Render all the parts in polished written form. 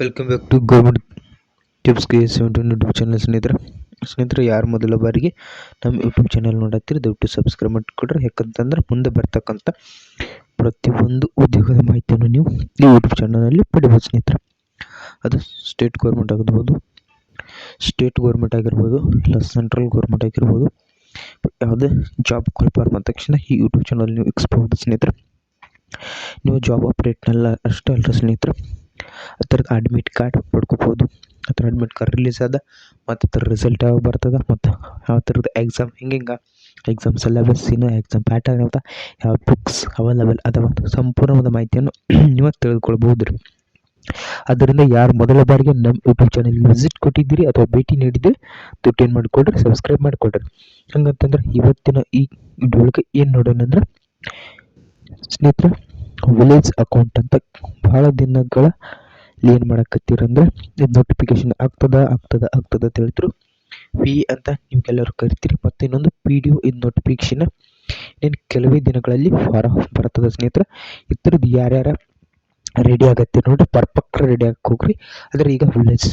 Welcome back to government tips KS17 YouTube channel. ಸ್ನೇಹಿತರೆ ಯಾರು ಮೊದಲ ಬಾರಿಗೆ ನಮ್ಮ ಯೂಟ್ಯೂಬ್ ಚಾನಲ್ ನೋಡತ್ತೀರಿ ದಯವಿಟ್ಟು ಸಬ್ಸ್ಕ್ರೈಬ್ ಮಾಡಿಕೊಡ್ರಿ. ಯಾಕಂತಂದ್ರೆ ಮುಂದೆ ಬರ್ತಕ್ಕಂಥ ಪ್ರತಿಯೊಂದು ಉದ್ಯೋಗದ ಮಾಹಿತಿಯನ್ನು ನೀವು ಈ ಯೂಟ್ಯೂಬ್ ಚಾನಲಲ್ಲಿ ಪಡಿಬೋದು ಸ್ನೇಹಿತರೆ. ಅದು ಸ್ಟೇಟ್ ಗೌರ್ಮೆಂಟ್ ಆಗಿರ್ಬೋದು ಇಲ್ಲ ಸೆಂಟ್ರಲ್ ಗೌರ್ಮೆಂಟ್ ಆಗಿರ್ಬೋದು. ಯಾವುದೇ ಜಾಬ್ ಕಾಲ್ ಅಂದ ತಕ್ಷಣ ಈ ಯೂಟ್ಯೂಬ್ ಚಾನಲ್ ನೀವು ಎಕ್ಸ್ಬೋದು ಸ್ನೇಹಿತರೆ. ನೀವು ಜಾಬ್ ಅಪ್ಡೇಟ್ನೆಲ್ಲ ಅಷ್ಟೇ ಅಲ್ಲರಿ ಸ್ನೇಹಿತರೆ, ಆ ಥರದ್ದು ಅಡ್ಮಿಟ್ ಕಾರ್ಡ್ ಪಡ್ಕೋಬೋದು. ಆ ಥರ ಅಡ್ಮಿಟ್ ಕಾರ್ಡ್ ರಿಲೀಸ್ ಆದ ಮತ್ತು ಅದ್ರ ರಿಸಲ್ಟ್ ಯಾವಾಗ ಬರ್ತದೆ ಮತ್ತು ಯಾವ ಥರದ್ದು ಎಕ್ಸಾಮ್ ಹಿಂಗೆ ಎಕ್ಸಾಮ್ ಸಿಲೆಬಸ್ ಎಕ್ಸಾಮ್ ಪ್ಯಾಟರ್ನ್ ಅಂತ ಯಾವ ಬುಕ್ಸ್ ಅವೈಲೇಬಲ್ ಅದಾವ ಸಂಪೂರ್ಣವಾದ ಮಾಹಿತಿಯನ್ನು ನೀವು ತಿಳಿದುಕೊಳ್ಬೋದು ರೀ. ಅದರಿಂದ ಯಾರು ಮೊದಲ ಬಾರಿಗೆ ನಮ್ಮ ಯೂಟ್ಯೂಬ್ ಚಾನಲ್ಗೆ ವಿಸಿಟ್ ಕೊಟ್ಟಿದ್ದೀರಿ ಅಥವಾ ಭೇಟಿ ನೀಡಿದ್ದೀರಿ ದುಡ್ಡು ಏನು ಮಾಡಿಕೊಡ್ರಿ, ಸಬ್ಸ್ಕ್ರೈಬ್ ಮಾಡಿಕೊಡ್ರಿ. ಹಂಗಂತಂದ್ರೆ ಇವತ್ತಿನ ಈ ವಿಡಿಯೋ ಒಳಗೆ ಏನು ನೋಡೋಣ ಅಂದ್ರೆ ಸ್ನೇಹಿತರೆ, ವಿಲೇಜ್ ಅಕೌಂಟ್ ಅಂತ ಭಾಳ ದಿನಗಳ ಏನು ಮಾಡಕತ್ತೀರಂದ್ರೆ ಇದು ನೋಟಿಫಿಕೇಶನ್ ಆಗ್ತದ ಅಂತ ಹೇಳ್ತಿರು. ವಿ ಅಂತ ನೀವು ಕೆಲವರು ಕರಿತೀರಿ. ಮತ್ತು ಇನ್ನೊಂದು PDO ಇದು ನೋಟಿಫಿಕೇಶನ್ ಏನು ಕೆಲವೇ ದಿನಗಳಲ್ಲಿ ಬರ್ತದೆ ಸ್ನೇಹಿತರೆ. ಈ ಥರದ್ದು ಯಾರ್ಯಾರ ರೆಡಿ ಆಗತ್ತೆ ನೋಡಿ ಪರ್ಫೆಕ್ಟ್ ರೆಡಿ ಆಗಕ್ಕೆ ಹೋಗ್ರಿ. ಆದರೆ ಈಗ ವಿಲೇಜ್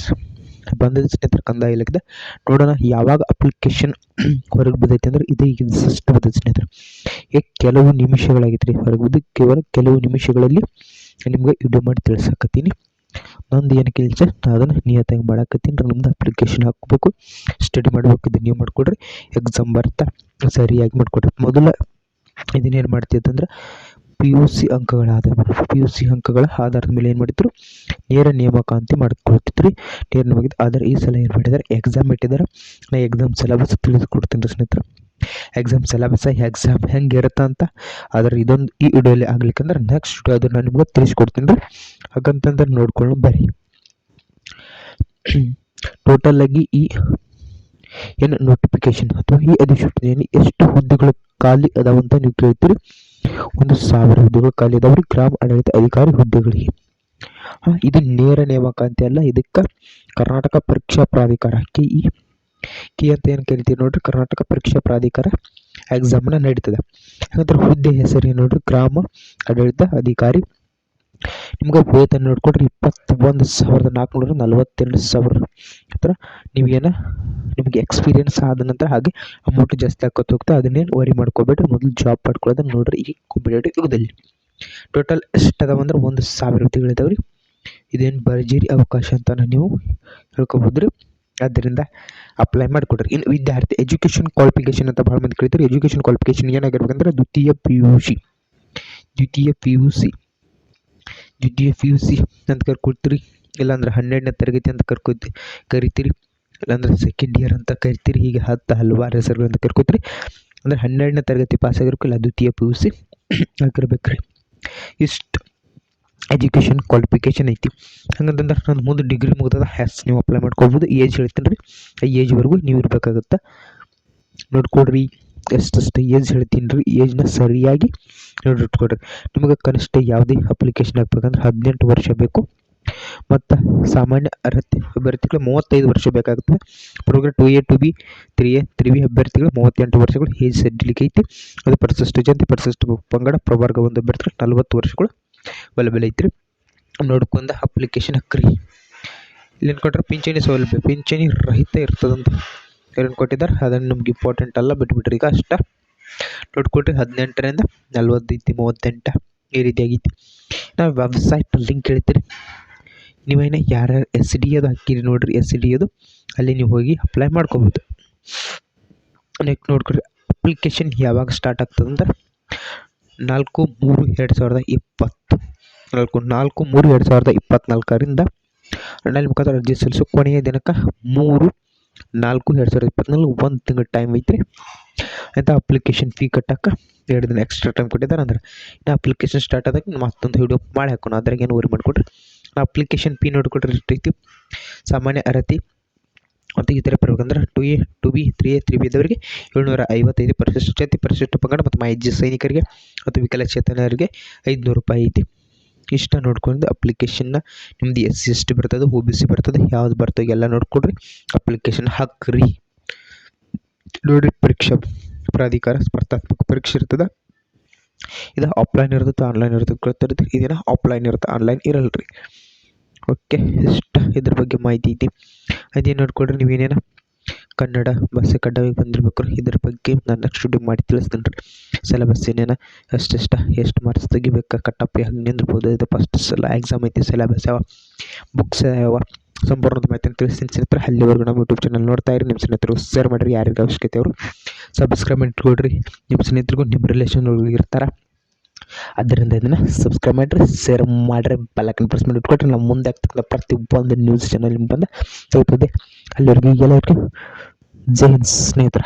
ಬಂದಿದೆ ಸ್ನೇಹಿತರೆ, ಕಂದಾಯ ಇಲಾಖೆ. ನೋಡೋಣ ಯಾವಾಗ ಅಪ್ಲಿಕೇಶನ್ ಹೊರಗೆ ಬಿದ್ದೈತೆ ಅಂದ್ರೆ ಇದು ಈಗ ಜಸ್ಟ್ ಬರ್ತೈತೆ ಸ್ನೇಹಿತರೆ. ಈಗ ಕೆಲವು ನಿಮಿಷಗಳಾಗಿತ್ತು ರೀ ಹೊರಗೆ ಬಿದ್ದು. ಕೇವಲ ಕೆಲವು ನಿಮಿಷಗಳಲ್ಲಿ ನಿಮ್ಗೆ ವಿಡಿಯೋ ಮಾಡಿ ತಿಳಿಸಕತ್ತೀನಿ. ನಂದು ಏನು ಕೆಲಸ ಅದನ್ನು ನಿಯತ್ತಾಗಿ ಮಾಡಕತ್ತೀನಿ. ನಿಮ್ದು ಅಪ್ಲಿಕೇಶನ್ ಹಾಕಬೇಕು, ಸ್ಟಡಿ ಮಾಡಬೇಕಿದ್ದು ನೀವು ಮಾಡಿಕೊಡ್ರಿ. ಎಕ್ಸಾಮ್ ಬರ್ತಾ ಸರಿಯಾಗಿ ಮಾಡಿಕೊಡ್ರಿ. ಮೊದಲ ಇದನ್ನೇನು ಮಾಡ್ತಿತ್ತಂದ್ರೆ PUC ಅಂಕಗಳ ಆಧಾರದ ಮೇಲೆ ಏನು ಮಾಡಿದ್ರು, ನೇರ ನೇಮಕಾತಿ ಮಾಡ್ಕೊಳ್ತಿದ್ರಿ. ನೇರ ನೇಮಕ. ಆದರೆ ಈ ಸಲ ಏನು ಮಾಡಿದ್ದಾರೆ, ಎಕ್ಸಾಮ್ ಇಟ್ಟಿದ್ದಾರೆ. ನಾ ಎಕ್ಸಾಮ್ ಸಿಲೆಬಸ್ ತಿಳಿದುಕೊಡ್ತೀನಿ ರೀ ಸ್ನೇಹಿತರೆ. ಎಕ್ಸಾಮ್ ಸಿಲೆಬಸ್ ಎಕ್ಸಾಮ್ ಹೆಂಗೆ ಇರುತ್ತೆ ಅಂತ ಆದರೆ ಇದೊಂದು ಈ ವಿಡಿಯೋಲಿ ಆಗ್ಲಿಕ್ಕಂದ್ರೆ ನೆಕ್ಸ್ಟ್ ವಿಡಿಯೋ ಅದನ್ನು ನಾನು ನಿಮ್ಗೆ ತಿಳಿಸ್ಕೊಡ್ತೀನಿ ರೀ. ಹಾಗಂತಂದ್ರೆ ನೋಡ್ಕೊಳ್ಳೋ ಬರ್ರಿ. ಟೋಟಲ್ ಆಗಿ ಈ ಏನು ನೋಟಿಫಿಕೇಶನ್ ಅಥವಾ ಈ ಅಧಿಸೂಚನೆಯಲ್ಲಿ ಎಷ್ಟು ಹುದ್ದೆಗಳು ಖಾಲಿ ಅದಾವಂತ ನೀವು ಕೇಳ್ತೀರಿ. 1000 ಹುದ್ದೆಗಳು ಖಾಲಿ ಅದಾವ್ರಿ ಗ್ರಾಮ ಆಡಳಿತ ಅಧಿಕಾರಿ ಹುದ್ದೆಗಳಿಗೆ. ಇದು ನೇರ ನೇಮಕಾತಿ ಅಲ್ಲ. ಇದಕ್ಕೆ ಕರ್ನಾಟಕ ಪರೀಕ್ಷಾ ಪ್ರಾಧಿಕಾರ KE ಅಂತ ಏನು ಕರಿತೀವಿ ನೋಡ್ರಿ, ಕರ್ನಾಟಕ ಪರೀಕ್ಷಾ ಪ್ರಾಧಿಕಾರ ಎಕ್ಸಾಮ್ನ ನಡೀತದೆ. ಹಾಗಾದ್ರೆ ಹುದ್ದೆ ಹೆಸರು ಏನು ನೋಡ್ರಿ, ಗ್ರಾಮ ಆಡಳಿತ ಅಧಿಕಾರಿ. ನಿಮ್ಗೆ ವೇತನ ನೋಡ್ಕೊಡ್ರಿ 21,442 ಹತ್ರ. ನೀವೇನ ನಿಮಗೆ ಎಕ್ಸ್ಪೀರಿಯನ್ಸ್ ಆದ ನಂತರ ಹಾಗೆ ಅಮೌಂಟ್ ಜಾಸ್ತಿ ಹಾಕೋತ ಹೋಗ್ತಾ, ಅದನ್ನೇನು ವರಿ ಮಾಡ್ಕೋಬೇಡ್ರಿ. ಮೊದಲು ಜಾಬ್ ಪಡ್ಕೊಳ್ಳೋದನ್ನ ನೋಡ್ರಿ ಈ ಕಾಂಪಿಟೇಟಿವ್ ಯುಗದಲ್ಲಿ. ಟೋಟಲ್ ಎಷ್ಟು ಅದಾವಂದ್ರೆ 1000 ಹುದ್ದೆಗಳಿದಾವೆ ರೀ. ಇದೇನು ಭರ್ಜರಿ ಅವಕಾಶ ಅಂತ ನೀವು ಹೇಳ್ಕೊಬೋದ್ರಿ. ಆದ್ದರಿಂದ ಅಪ್ಲೈ ಮಾಡಿಕೊಡ್ರಿ. ಇನ್ನು ವಿದ್ಯಾರ್ಥಿ ಎಜುಕೇಷನ್ ಕ್ವಾಲಿಫಿಕೇಶನ್ ಅಂತ ಭಾಳ ಮಂದಿ ಕೇಳ್ತಾರೆ. ಎಜುಕೇಷನ್ ಕ್ವಾಲಿಫಿಕೇಶನ್ ಏನಾಗಿರ್ಬೇಕಂದ್ರೆ ದ್ವಿತೀಯ PUC ಅಂತ ಕರ್ಕೊಡ್ತೀರಿ. ಇಲ್ಲಾಂದ್ರೆ 12ನೇ ತರಗತಿ ಅಂತ ಕರಿತೀರಿ. ಇಲ್ಲಾಂದ್ರೆ ಸೆಕೆಂಡ್ ಇಯರ್ ಅಂತ ಕರಿತೀರಿ. ಹೀಗೆ ಹಲವಾರು ಹೆಸರುಗಳಂತ ಕರ್ಕೋತೀರಿ. ಅಂದ್ರೆ 12ನೇ ತರಗತಿ ಪಾಸ್ ಆಗಿರ್ಬೇಕು, ಇಲ್ಲ ದ್ವಿತೀಯ PUC ಆಗಿರ್ಬೇಕ್ರಿ. ಇಷ್ಟು ಎಜುಕೇಷನ್ ಕ್ವಾಲಿಫಿಕೇಶನ್ ಐತಿ. ಹಂಗಂತಂದ್ರೆ ನಾನು ಮುಂದೆ ಡಿಗ್ರಿ ಮುಗ್ದದ ನೀವು ಅಪ್ಲೈ ಮಾಡ್ಕೊಳ್ಬೋದು. ಏಜ್ ಹೇಳ್ತೀನಿ ರೀ, ಆ ಏಜ್ವರೆಗೂ ನೀವು ಇರಬೇಕಾಗುತ್ತೆ. ನೋಡ್ಕೊಡ್ರಿ ಎಷ್ಟೆಷ್ಟು ಏಜ್ ಹೇಳ್ತೀನಿ ರೀ, ಏಜ್ನ ಸರಿಯಾಗಿ ನೋಡಿಟ್ಕೊಡ್ರಿ. ನಿಮಗೆ ಕನಿಷ್ಠ ಯಾವುದೇ ಅಪ್ಲಿಕೇಶನ್ ಹಾಕ್ಬೇಕಂದ್ರೆ 18 ವರ್ಷ ಬೇಕು. ಮತ್ತು ಸಾಮಾನ್ಯ ಅರ್ಹತೆ ಅಭ್ಯರ್ಥಿಗಳು 35 ವರ್ಷ ಬೇಕಾಗುತ್ತದೆ. Program 2A 2B 3A 3B ಅಭ್ಯರ್ಥಿಗಳು 38 ವರ್ಷಗಳು ಏಜ್ ಸಡಿಲಿಕ್ಕೆ ಐತಿ. ಅದು ಪರಿಶಿಷ್ಟ ಜಾತಿ ಪರಿಶಿಷ್ಟ ಪಂಗಡ ಪ್ರವರ್ಗ 1 ಅಭ್ಯರ್ಥಿಗಳು 40 ವರ್ಷಗಳು ಅವೈಲೇಬಲ್ ಐತ್ರಿ. ನೋಡ್ಕೊಂಡು ಅಪ್ಲಿಕೇಶನ್ ಹಾಕ್ರಿ. ಇಲ್ಲೇನು ಕೊಟ್ಟರೆ ಪಿಂಚಣಿ ಸೌಲಭ್ಯ, ಪಿಂಚಣಿ ರಹಿತ ಇರ್ತದಂತ ಏನು ಕೊಟ್ಟಿದ್ದಾರೆ. ಅದನ್ನು ನಮ್ಗೆ ಇಂಪಾರ್ಟೆಂಟ್ ಅಲ್ಲ, ಬಿಟ್ಬಿಟ್ರಿ. ಈಗ ಅಷ್ಟ ನೋಡ್ಕೊಟ್ರಿ. 18ರಿಂದ 40 ಐತಿ, 38 ಈ ರೀತಿಯಾಗೈತಿ. ನಾವು ವೆಬ್ಸೈಟ್ ಲಿಂಕ್ ಹೇಳ್ತೀರಿ. ನೀವೇನೇ ಯಾರ್ಯಾರು SDA ಅದು ಹಾಕಿರಿ ನೋಡ್ರಿ, SDA ಅದು ಅಲ್ಲಿ ನೀವು ಹೋಗಿ ಅಪ್ಲೈ ಮಾಡ್ಕೋಬೋದು. ನೆಕ್ಸ್ಟ್ ನೋಡ್ಕೊಡ್ರಿ ಅಪ್ಲಿಕೇಶನ್ ಯಾವಾಗ ಸ್ಟಾರ್ಟ್ ಆಗ್ತದಂದ್ರೆ 4/3/2024 ಆನ್ಲೈನ್ ಮುಖಾಂತರ ಅರ್ಜಿ ಸಲ್ಲಿಸೋ ಕೊನೆಯ ದಿನಾಂಕ 3/4/2024. 1 ತಿಂಗಳ ಟೈಮ್ ಐತ್ರಿ. ಅಂತ ಅಪ್ಲಿಕೇಶನ್ ಫೀ ಕಟ್ಟಕ್ಕೆ 2 ದಿನ ಎಕ್ಸ್ಟ್ರಾ ಟೈಮ್ ಕೊಟ್ಟಿದ್ದಾರೆ. ಅಂದ್ರೆ ನಾ ಅಪ್ಲಿಕೇಶನ್ ಸ್ಟಾರ್ಟ್ ಆದಾಗ ಮತ್ತೊಂದು ವಿಡಿಯೋ ಮಾಡಿ ಹಾಕೋಣ, ಅದ್ರಾಗ ಏನು ವರಿ ಮಾಡಿಕೊಡ್ರಿ. ನಾ ಅಪ್ಲಿಕೇಶನ್ ಫೀ ನೋಡ್ಕೊಟ್ರಿ ಇಷ್ಟೈತಿ. ಸಾಮಾನ್ಯ ಅರ್ಹತೆ ಮತ್ತು ಇತರ ಬರ್ಬೇಕಂದ್ರೆ 2A 2B 3A 3B ಇದ್ದವರಿಗೆ 755. ಪರಿಶಿಷ್ಟ ಜಾತಿ ಪರಿಶಿಷ್ಟ ಪಂಗಡ ಮತ್ತು ಮಾಜಿ ಸೈನಿಕರಿಗೆ ಮತ್ತು ವಿಕಲಚೇತನರಿಗೆ 500 ರೂಪಾಯಿ ಐತಿ. ಇಷ್ಟ ನೋಡ್ಕೊಂಡು ಅಪ್ಲಿಕೇಶನ್ನ ನಿಮ್ದು SC ST ಬರ್ತದೆ, OBC ಬರ್ತದೆ, ಯಾವ್ದು ಬರ್ತದೆ ಎಲ್ಲ ನೋಡ್ಕೊಡ್ರಿ. ಅಪ್ಲಿಕೇಶನ್ ಹಾಕ್ರಿ. ನೋಡಿ ಪರೀಕ್ಷಾ ಪ್ರಾಧಿಕಾರ ಸ್ಪರ್ಧಾತ್ಮಕ ಪರೀಕ್ಷೆ ಇರ್ತದೆ. ಇದು ಆಫ್ಲೈನ್ ಇರ್ತದೆ, ಆನ್ಲೈನ್ ಇರ್ತದೆ. ಇದೇನ ಆಫ್ಲೈನ್ ಇರುತ್ತೆ, ಆನ್ಲೈನ್ ಇರಲ್ಲ ರೀ. ಓಕೆ, ಇದ್ರ ಬಗ್ಗೆ ಮಾಹಿತಿ ಐತಿ. ಅದೇನು ನೋಡ್ಕೊಡ್ರಿ ನೀವೇನೇನು ಕನ್ನಡ ಭಾಷೆ ಕಡ್ಡಾಯವಾಗಿ ಬಂದಿರ್ಬೇಕು. ಇದ್ರ ಬಗ್ಗೆ ನಾನು ನೆಕ್ಸ್ಟ್ ವಿಡಿಯೋ ಮಾಡಿ ತಿಳಿಸ್ತೀನಿ ರೀ. ಸಿಲೆಬಸ್ ಏನೇನು ಎಷ್ಟು ಮಾರ್ಕ್ಸ್ ತೆಗಿಬೇಕು, ಕಟ್ಟಪ್ಪ ಹೆಂಗೆ ನಿಂದಿರ್ಬೋದು, ಇದು ಫಸ್ಟ್ ಸಲ ಎಕ್ಸಾಮ್ ಐತಿ, ಸಿಲೆಬಸ್ ಯಾವ ಬುಕ್ಸ್ ಯಾವ ಸಂಪೂರ್ಣದ ಮಾಹಿತಿಯನ್ನು ತಿಳಿಸ್ತೀನಿ ಸ್ನೇಹಿತರೆ. ಅಲ್ಲಿವರೆಗೂ ನಮ್ಮ ಯೂಟ್ಯೂಬ್ ಚಾನಲ್ ನೋಡ್ತಾ ಇರಿ. ನಿಮ್ಮ ಸ್ನೇಹಿತರು ಶೇರ್ ಮಾಡಿರಿ, ಯಾರಿಗೆ ಅವಶ್ಯಕತೆ ಅವರು ಸಬ್ಸ್ಕ್ರೈಬ್ ಇಟ್ಕೊಳ್ರಿ. ನಿಮ್ಮ ಸ್ನೇಹಿತರಿಗೂ ನಿಮ್ಮ ರಿಲೇಷನ್ ಇರ್ತಾರೆ, ಅದರಿಂದ ಇದನ್ನು ಸಬ್ಸ್ಕ್ರೈಬ್ ಮಾಡಿರಿ, ಶೇರ್ ಮಾಡಿರಿ, ಬೆಲ್ಲೈಕನ್ ಪ್ರೆಸ್ ಮಾಡಿ ಇಟ್ಕೊಳ್ರಿ. ನಾವು ಮುಂದೆ ಆಗ್ತಕ್ಕಂಥ ಪ್ರತಿಯೊಂದು ನ್ಯೂಸ್ ಚಾನಲ್ ನಿಮ್ಗೆ ಬಂದು ತಲುಪುತ್ತದೆ. ಅಲ್ಲಿವರೆಗೂ ಎಲ್ಲರಿಗೂ ಜೈ ಹಿಂದ್ ಸ್ನೇಹಿತರೆ.